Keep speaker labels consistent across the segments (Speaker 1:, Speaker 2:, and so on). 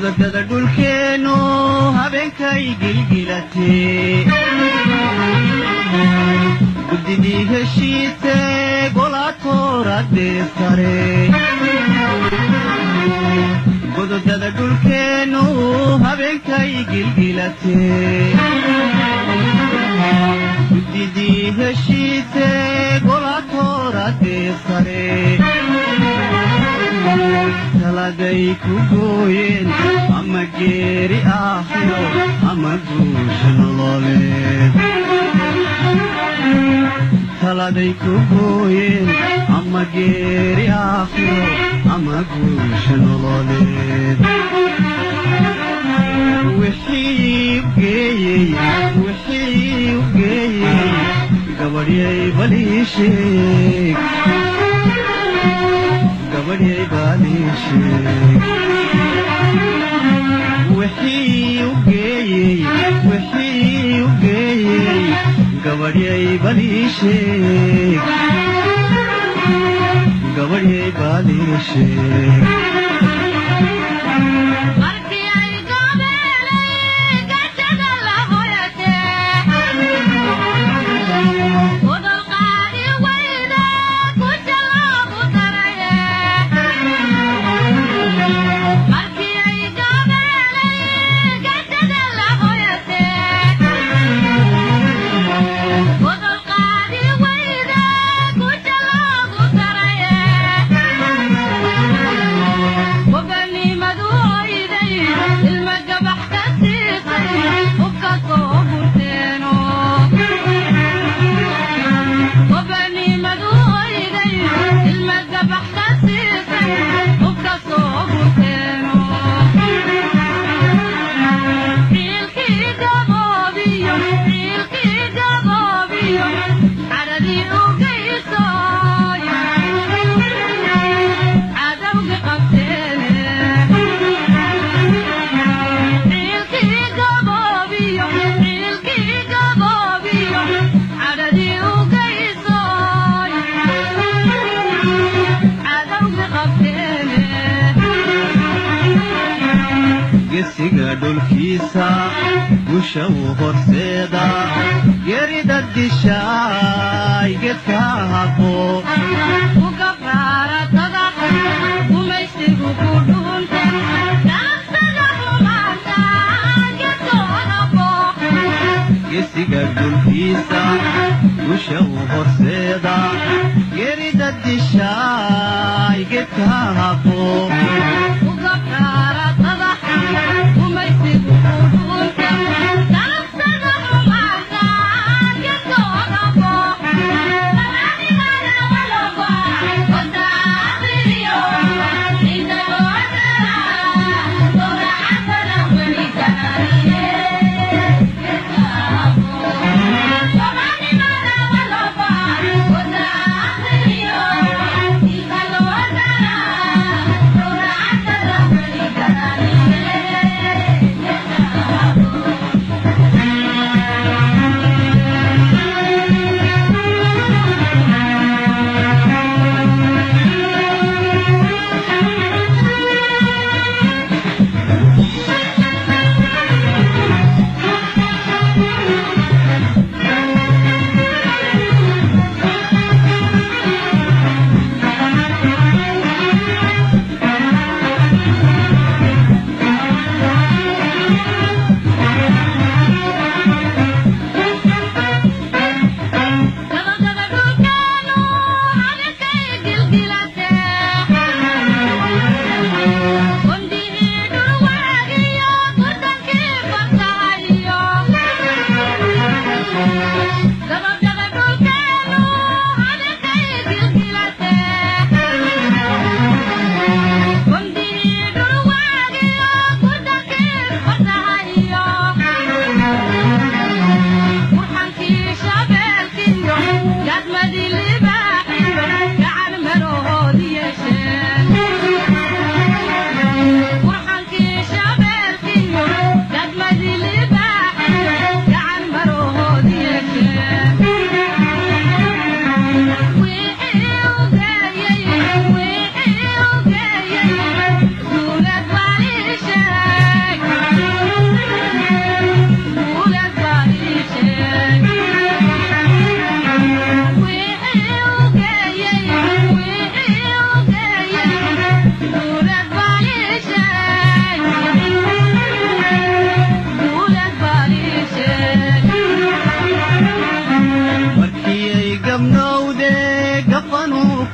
Speaker 1: godadada dhulkeenu habeenkay gilgilatee guddidii heshiise golaatooradee sare godadada dhulkeenu habeenkay gilgilatee guddidii heshiise golaatooradee sare taladay ku gooyeen ama geeri aakhiro ama guusha nololeed taladay ku gooyeen ama geeri aakhiro ama guusha nololeed wixii u geeyey gabadhyay balii sheeg gabadhyay balii sheeg wixii u geeyey gabadhyay balii sheeg gabadhyay balii sheeg gesiga dhulkiisa gusha u horseeda gerida dishaay gedka habo gesiga dhulkiisa gusha u horseeda gerida dishaay gedka habo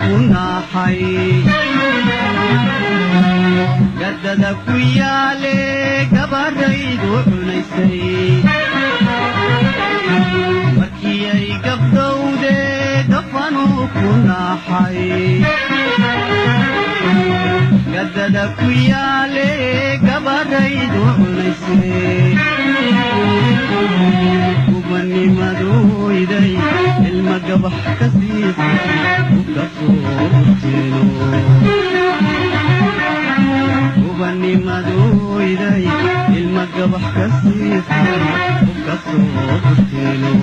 Speaker 1: ku naaxay gaddada ku yaale gabaraydu cunaysay markii ay gabdhowde gafanuu ku naaxay gaddada ku yaale gabaraydu cunaysay gubanimaduyday ilma gabax ka siisay u ka soo urteeno gubanimaduyday ilma gabax ka siisay u ka soo urteeno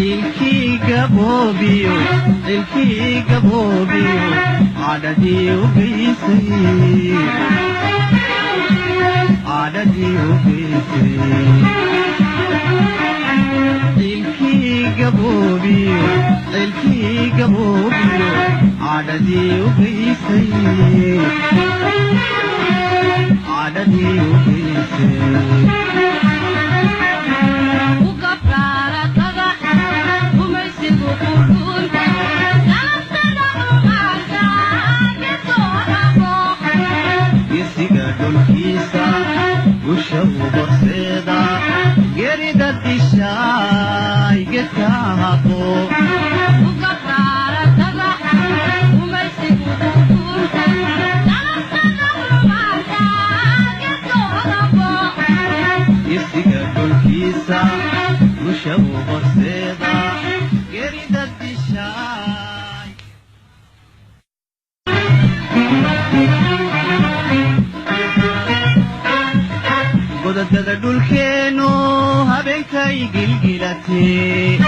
Speaker 1: ilkii gaboobiyo cadhadii u geysay cadhadii u geysay ilkii gaboobiyo cadhadii u geysay cadhadii u geysay gusha u horseeda gerida dishaay gedka haqo isiga dhulkiisa gusha u horseeda gerida dishaay godadada dhulkeennu habeenkay gilgilatee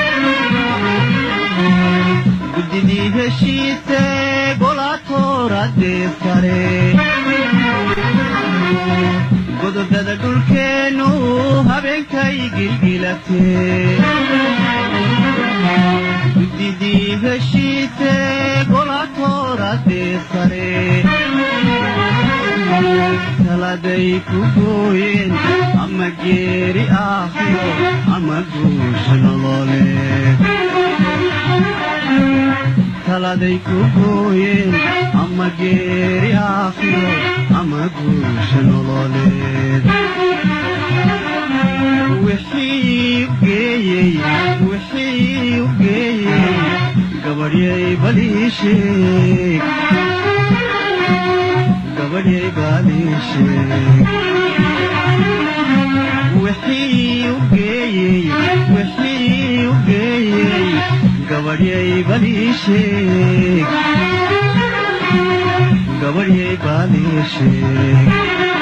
Speaker 1: guddidii heshiise golaatooradee sare godadada dhulkeennu habeenkay gilgilatee guddidii heshiise golaatooradee sare taladay ku gooyeen ama geeri aakhiro ama guusha nololeed taladay ku gooyeen ama geeri aakhiro ama guusha nololeed wixii u geeyey gabadhyay balii sheeg gabadhyay balii sheeg wixii u geeyey gabadhyay balii sheeg gabadhyay balii sheeg